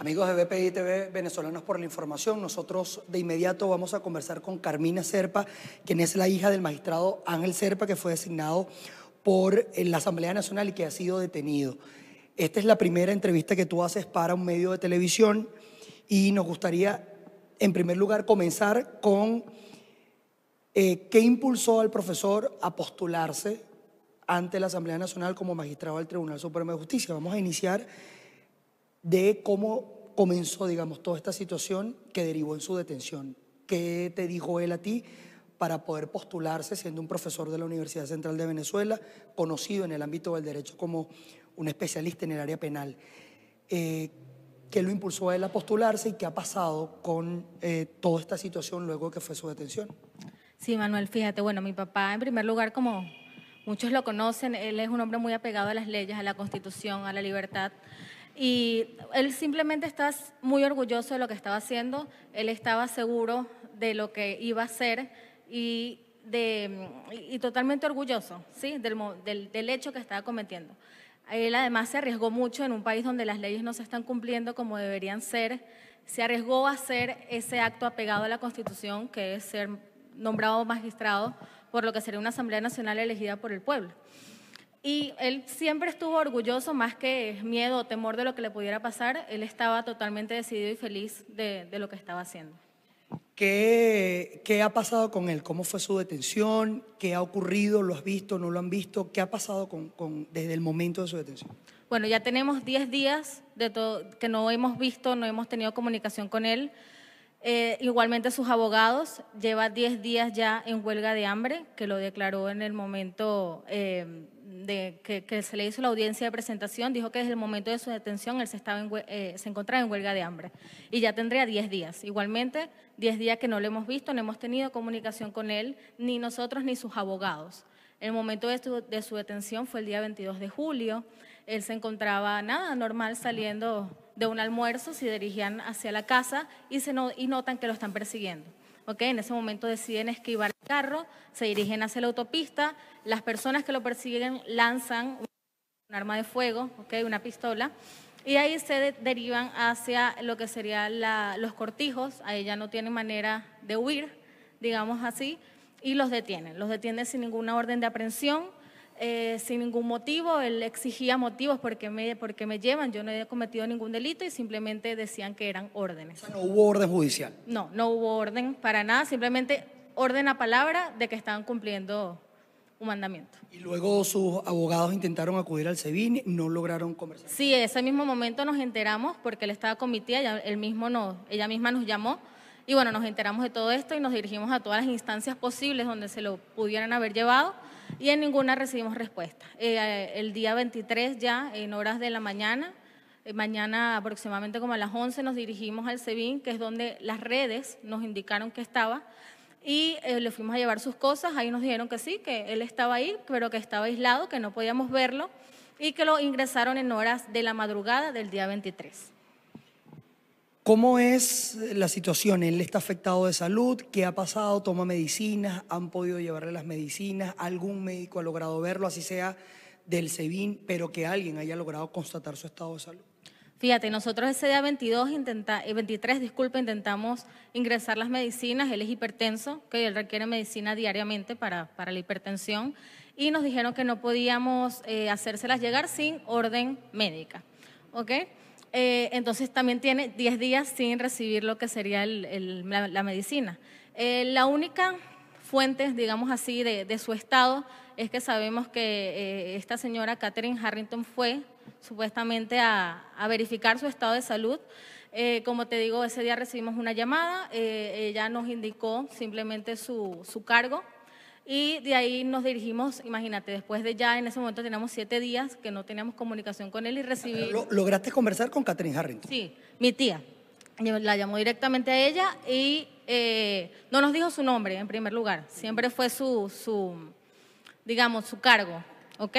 Amigos de BPI TV, venezolanos por la información, nosotros de inmediato vamos a conversar con Carmina Serpa, quien es la hija del magistrado Ángel Serpa, que fue designado por la Asamblea Nacional y que ha sido detenido. Esta es la primera entrevista que tú haces para un medio de televisión y nos gustaría, en primer lugar, comenzar con qué impulsó al profesor a postularse ante la Asamblea Nacional como magistrado del Tribunal Supremo de Justicia. Vamos a iniciar de cómo comenzó, digamos, toda esta situación que derivó en su detención. ¿Qué te dijo él a ti para poder postularse siendo un profesor de la Universidad Central de Venezuela, conocido en el ámbito del derecho como un especialista en el área penal? ¿Qué lo impulsó a él a postularse y qué ha pasado con toda esta situación luego que fue su detención? Sí, Manuel, fíjate, bueno, mi papá, en primer lugar, como muchos lo conocen, él es un hombre muy apegado a las leyes, a la Constitución, a la libertad. Y él simplemente está muy orgulloso de lo que estaba haciendo, él estaba seguro de lo que iba a hacer y totalmente orgulloso, ¿sí? del hecho que estaba cometiendo. Él además se arriesgó mucho en un país donde las leyes no se están cumpliendo como deberían ser, se arriesgó a hacer ese acto apegado a la Constitución, que es ser nombrado magistrado por lo que sería una Asamblea Nacional elegida por el pueblo. Y él siempre estuvo orgulloso, más que miedo o temor de lo que le pudiera pasar, él estaba totalmente decidido y feliz de lo que estaba haciendo. ¿Qué ha pasado con él? ¿Cómo fue su detención? ¿Qué ha ocurrido? ¿Lo has visto? ¿No lo han visto? ¿Qué ha pasado desde el momento de su detención? Bueno, ya tenemos 10 días que no hemos visto, no hemos tenido comunicación con él. Igualmente sus abogados, lleva 10 días ya en huelga de hambre, que lo declaró en el momento que se le hizo la audiencia de presentación, dijo que desde el momento de su detención él se encontraba en huelga de hambre y ya tendría 10 días. Igualmente, 10 días que no lo hemos visto, no hemos tenido comunicación con él, ni nosotros ni sus abogados. El momento de su detención fue el día 22 de julio, él se encontraba normal saliendo de un almuerzo, se dirigían hacia la casa y notan que lo están persiguiendo. ¿Okay? En ese momento deciden esquivar el carro, se dirigen hacia la autopista, las personas que lo persiguen lanzan un arma de fuego, ¿okay? Una pistola, y ahí se derivan hacia lo que serían los cortijos, ahí ya no tienen manera de huir, digamos así, y los detienen sin ninguna orden de aprehensión, sin ningún motivo. Él exigía motivos porque me llevan, yo no he cometido ningún delito y simplemente decían que eran órdenes. O sea, no hubo orden judicial. No, no hubo orden para nada, simplemente orden a palabra de que estaban cumpliendo un mandamiento. Y luego sus abogados intentaron acudir al SEBIN, no lograron conversar. Sí, ese mismo momento nos enteramos porque él estaba con mi tía, ella misma nos llamó y bueno, nos enteramos de todo esto y nos dirigimos a todas las instancias posibles donde se lo pudieran haber llevado y en ninguna recibimos respuesta. El día 23 ya, en horas de la mañana, mañana aproximadamente como a las 11 nos dirigimos al SEBIN, que es donde las redes nos indicaron que estaba, y le fuimos a llevar sus cosas. Ahí nos dijeron que sí, que él estaba ahí, pero que estaba aislado, que no podíamos verlo y que lo ingresaron en horas de la madrugada del día 23. ¿Cómo es la situación? ¿Él está afectado de salud? ¿Qué ha pasado? ¿Toma medicinas? ¿Han podido llevarle las medicinas? ¿Algún médico ha logrado verlo, así sea del SEBIN, pero que alguien haya logrado constatar su estado de salud? Fíjate, nosotros ese día 23, intentamos ingresar las medicinas. Él es hipertenso, que él requiere medicina diariamente para la hipertensión, y nos dijeron que no podíamos hacérselas llegar sin orden médica. ¿Ok? Entonces también tiene 10 días sin recibir lo que sería la medicina. La única fuente, digamos así, de su estado es que sabemos que esta señora Katherine Harrington fue supuestamente a verificar su estado de salud. Como te digo, ese día recibimos una llamada, ella nos indicó simplemente su cargo y de ahí nos dirigimos, imagínate, después de ya en ese momento teníamos 7 días que no teníamos comunicación con él y recibí… ¿Lograste conversar con Katherine Harrington? Sí, mi tía. La llamó directamente a ella y no nos dijo su nombre en primer lugar, siempre fue digamos, su cargo, ¿ok?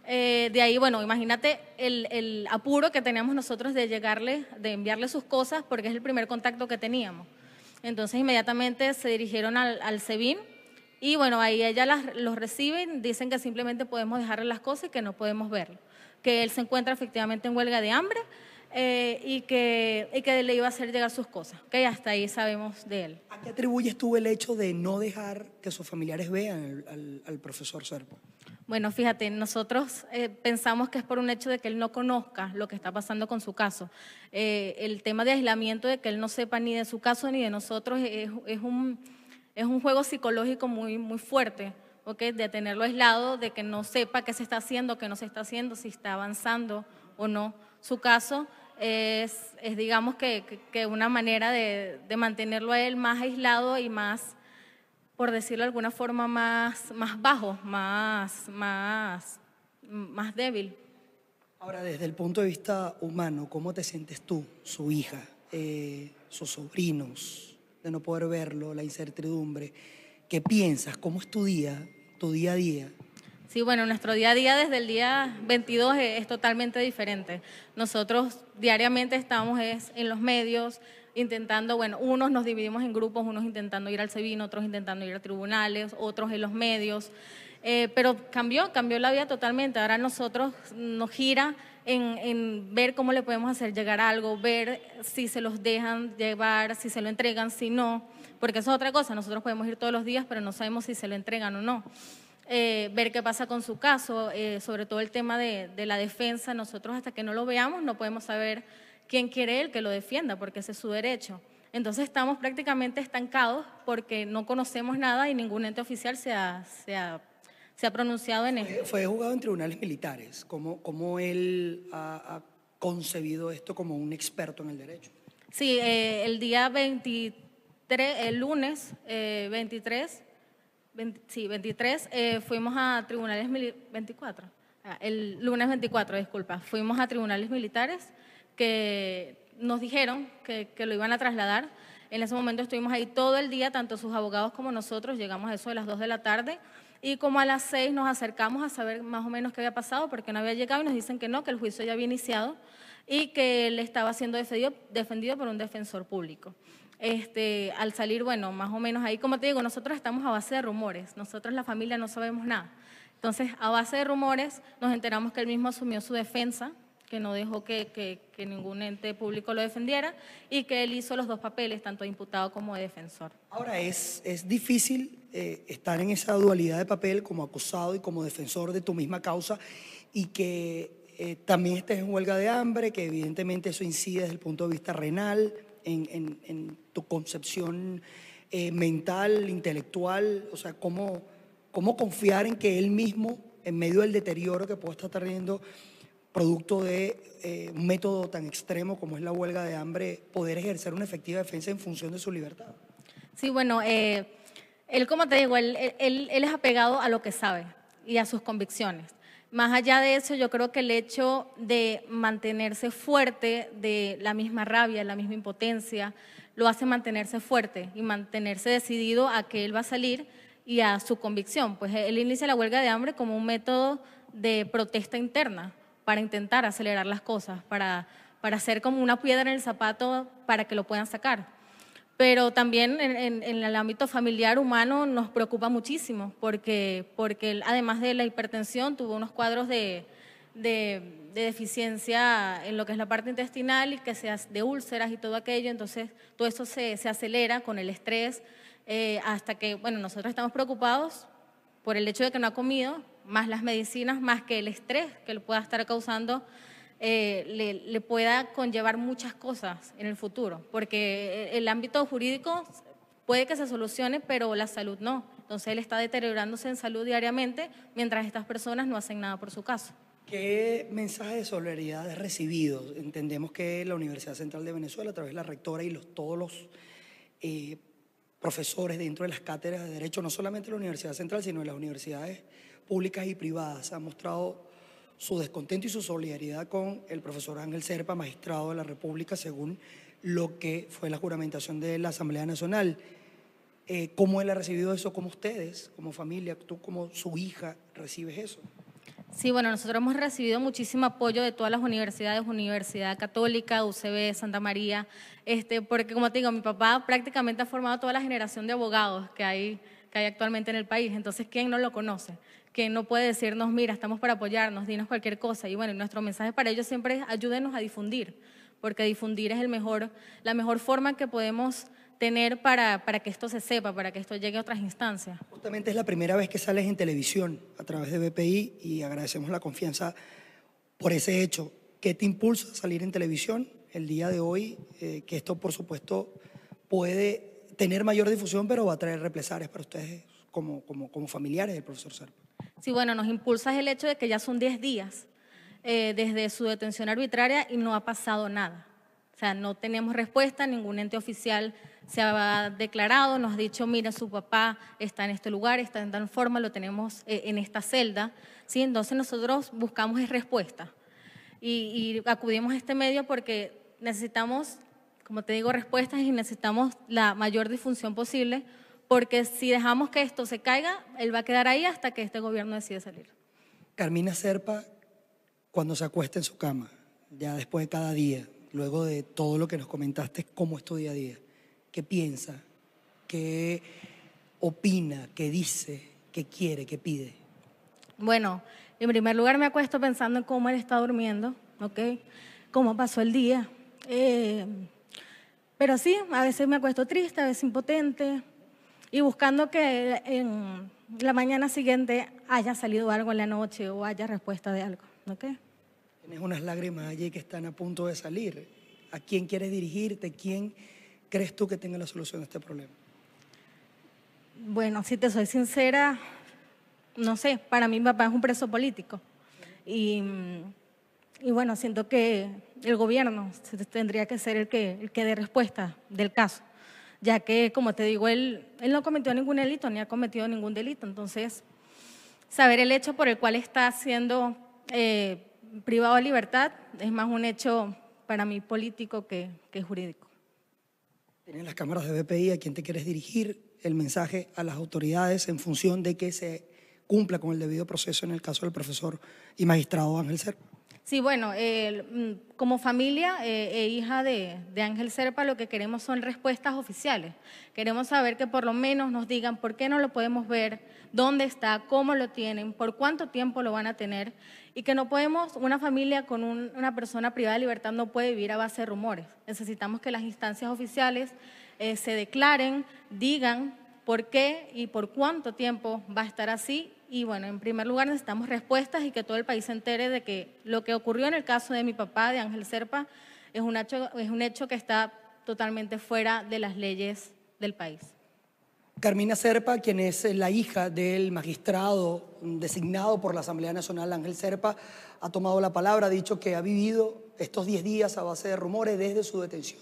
De ahí, bueno, imagínate el apuro que teníamos nosotros de enviarle sus cosas porque es el primer contacto que teníamos. Entonces inmediatamente se dirigieron al SEBIN y bueno, ahí ella los recibe y dicen que simplemente podemos dejarle las cosas y que no podemos verlo. Que él se encuentra efectivamente en huelga de hambre y que le iba a hacer llegar sus cosas. ¿Ok? Hasta ahí sabemos de él. ¿A qué atribuyes tú el hecho de no dejar que sus familiares vean al profesor Serpa? Bueno, fíjate, nosotros pensamos que es por un hecho de que él no conozca lo que está pasando con su caso. El tema de aislamiento, de que él no sepa ni de su caso ni de nosotros, es un juego psicológico muy, muy fuerte, ¿ok? De tenerlo aislado, de que no sepa qué se está haciendo, qué no se está haciendo, si está avanzando o no. Su caso es digamos que una manera de mantenerlo a él más aislado y más, por decirlo de alguna forma, más bajo, más débil. Ahora, desde el punto de vista humano, ¿cómo te sientes tú, su hija, sus sobrinos, de no poder verlo, la incertidumbre? ¿Qué piensas? ¿Cómo es tu día a día? Sí, bueno, nuestro día a día desde el día 22 es totalmente diferente. Nosotros diariamente estamos en los medios intentando, bueno, unos nos dividimos en grupos, unos intentando ir al SEBIN, otros intentando ir a tribunales, otros en los medios, pero cambió la vida totalmente. Ahora nosotros nos gira en ver cómo le podemos hacer llegar algo, ver si se los dejan llevar, si se lo entregan, si no, porque eso es otra cosa. Nosotros podemos ir todos los días, pero no sabemos si se lo entregan o no. Ver qué pasa con su caso, sobre todo el tema de la defensa. Nosotros hasta que no lo veamos no podemos saber quién quiere él que lo defienda, porque ese es su derecho. Entonces estamos prácticamente estancados porque no conocemos nada y ningún ente oficial se ha pronunciado en esto. Fue juzgado en tribunales militares. ¿Cómo él ha concebido esto como un experto en el derecho? Sí, el día 23, el lunes 23, 23, fuimos a tribunales 24. El lunes 24, disculpa, fuimos a tribunales militares que nos dijeron que lo iban a trasladar. En ese momento estuvimos ahí todo el día, tanto sus abogados como nosotros, llegamos a eso de las 2 de la tarde y como a las 6 nos acercamos a saber más o menos qué había pasado porque no había llegado y nos dicen que no, que el juicio ya había iniciado y que él estaba siendo defendido por un defensor público. Al salir, bueno, más o menos ahí, como te digo, nosotros estamos a base de rumores, nosotros la familia no sabemos nada. Entonces, a base de rumores, nos enteramos que él mismo asumió su defensa, que no dejó que ningún ente público lo defendiera y que él hizo los 2 papeles, tanto de imputado como de defensor. Ahora, es difícil estar en esa dualidad de papel como acusado y como defensor de tu misma causa y que también estés en huelga de hambre, que evidentemente eso incide desde el punto de vista renal, en tu concepción mental, intelectual, o sea, cómo confiar en que él mismo, en medio del deterioro que puede estar teniendo, producto de un método tan extremo como es la huelga de hambre, poder ejercer una efectiva defensa en función de su libertad. Sí, bueno, él, como te digo, él es apegado a lo que sabe y a sus convicciones. Más allá de eso, yo creo que el hecho de mantenerse fuerte, de la misma rabia, la misma impotencia, lo hace mantenerse fuerte y mantenerse decidido a que él va a salir y a su convicción. Pues él inicia la huelga de hambre como un método de protesta interna para intentar acelerar las cosas, para hacer como una piedra en el zapato para que lo puedan sacar. Pero también en el ámbito familiar humano nos preocupa muchísimo porque él, además de la hipertensión, tuvo unos cuadros de deficiencia en lo que es la parte intestinal y de úlceras y todo aquello. Entonces, todo eso se acelera con el estrés hasta que, bueno, nosotros estamos preocupados por el hecho de que no ha comido, más las medicinas, más que el estrés que le pueda estar causando le pueda conllevar muchas cosas en el futuro, porque el ámbito jurídico puede que se solucione, pero la salud no. Entonces él está deteriorándose en salud diariamente mientras estas personas no hacen nada por su caso. ¿Qué mensaje de solidaridad has recibido? Entendemos que la Universidad Central de Venezuela, a través de la rectora y todos los profesores dentro de las cátedras de Derecho, no solamente la Universidad Central, sino en las universidades públicas y privadas, han mostrado su descontento y su solidaridad con el profesor Ángel Serpa, magistrado de la República, según lo que fue la juramentación de la Asamblea Nacional. ¿Cómo él ha recibido eso? ¿Cómo ustedes, como familia, tú como su hija, recibes eso? Sí, bueno, nosotros hemos recibido muchísimo apoyo de todas las universidades, Universidad Católica, UCB, Santa María, porque como te digo, mi papá prácticamente ha formado toda la generación de abogados que hay actualmente en el país. Entonces, ¿quién no lo conoce? ¿Quién no puede decirnos, mira, estamos para apoyarnos, dinos cualquier cosa? Y bueno, nuestro mensaje para ellos siempre es ayúdenos a difundir, porque difundir es la mejor forma que podemos tener para que esto se sepa, para que esto llegue a otras instancias. Justamente es la primera vez que sales en televisión a través de BPI y agradecemos la confianza por ese hecho. ¿Qué te impulsa a salir en televisión el día de hoy? Que esto, por supuesto, puede tener mayor difusión, pero va a traer represalias para ustedes como familiares del profesor Serpa. Sí, bueno, nos impulsa el hecho de que ya son 10 días desde su detención arbitraria y no ha pasado nada. O sea, no tenemos respuesta, ningún ente oficial se ha declarado, nos ha dicho, mira, su papá está en este lugar, está en tal forma, lo tenemos en esta celda, ¿sí? Entonces nosotros buscamos respuesta y acudimos a este medio porque necesitamos, como te digo, respuestas y necesitamos la mayor difusión posible, porque si dejamos que esto se caiga, él va a quedar ahí hasta que este gobierno decida salir. Carmina Serpa, cuando se acuesta en su cama, ya después de cada día, luego de todo lo que nos comentaste, ¿cómo es tu día a día? ¿Qué piensa? ¿Qué opina? ¿Qué dice? ¿Qué quiere? ¿Qué pide? Bueno, en primer lugar me acuesto pensando en cómo él está durmiendo, ¿ok? Cómo pasó el día. Pero sí, a veces me acuesto triste, a veces impotente y buscando que en la mañana siguiente haya salido algo en la noche o haya respuesta de algo, ¿ok? Tienes unas lágrimas allí que están a punto de salir. ¿A quién quieres dirigirte? ¿Quién crees tú que tenga la solución a este problema? Bueno, si te soy sincera, no sé, para mí mi papá es un preso político y bueno, siento que el gobierno tendría que ser el que dé respuesta del caso, ya que, como te digo, él no cometió ningún delito ni ha cometido ningún delito, entonces saber el hecho por el cual está siendo privado de libertad es más un hecho para mí político que jurídico. Tienes las cámaras de BPI, ¿a quién te quieres dirigir? El mensaje a las autoridades en función de que se cumpla con el debido proceso en el caso del profesor y magistrado Ángel Serpa. Sí, bueno, como familia e hija de Ángel Serpa, lo que queremos son respuestas oficiales. Queremos saber que por lo menos nos digan por qué no lo podemos ver, dónde está, cómo lo tienen, por cuánto tiempo lo van a tener y que no podemos, una familia con una persona privada de libertad no puede vivir a base de rumores. Necesitamos que las instancias oficiales se declaren, digan por qué y por cuánto tiempo va a estar así. Y bueno, en primer lugar necesitamos respuestas y que todo el país se entere de que lo que ocurrió en el caso de mi papá, de Ángel Serpa, es un hecho que está totalmente fuera de las leyes del país. Carmina Serpa, quien es la hija del magistrado designado por la Asamblea Nacional, Ángel Serpa, ha tomado la palabra, ha dicho que ha vivido estos 10 días a base de rumores desde su detención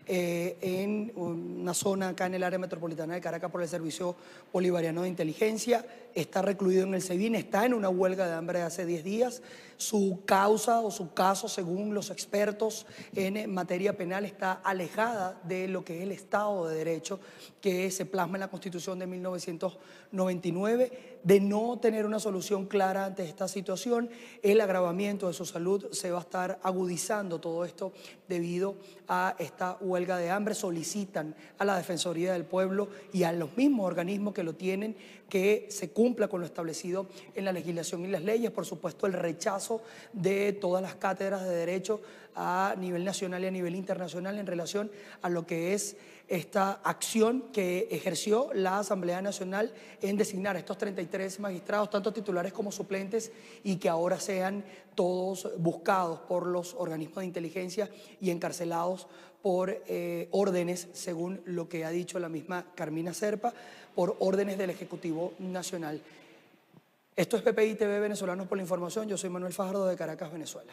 en una zona acá en el área metropolitana de Caracas por el Servicio Bolivariano de Inteligencia. Está recluido en el SEBIN, está en una huelga de hambre de hace 10 días. Su causa o su caso, según los expertos en materia penal, está alejada de lo que es el Estado de Derecho que se plasma en la Constitución de 1999. De no tener una solución clara ante esta situación, el agravamiento de su salud se va a estar agudizando todo esto debido a esta huelga de hambre. Solicitan a la Defensoría del Pueblo y a los mismos organismos que lo tienen que se cumpla con lo establecido en la legislación y las leyes. Por supuesto, el rechazo de todas las cátedras de derecho a nivel nacional y a nivel internacional en relación a lo que es esta acción que ejerció la Asamblea Nacional en designar a estos 33 magistrados, tanto titulares como suplentes, y que ahora sean todos buscados por los organismos de inteligencia y encarcelados por órdenes, según lo que ha dicho la misma Carmina Serpa, por órdenes del Ejecutivo Nacional. Esto es BPI TV Venezolanos por la Información. Yo soy Manuel Fajardo de Caracas, Venezuela.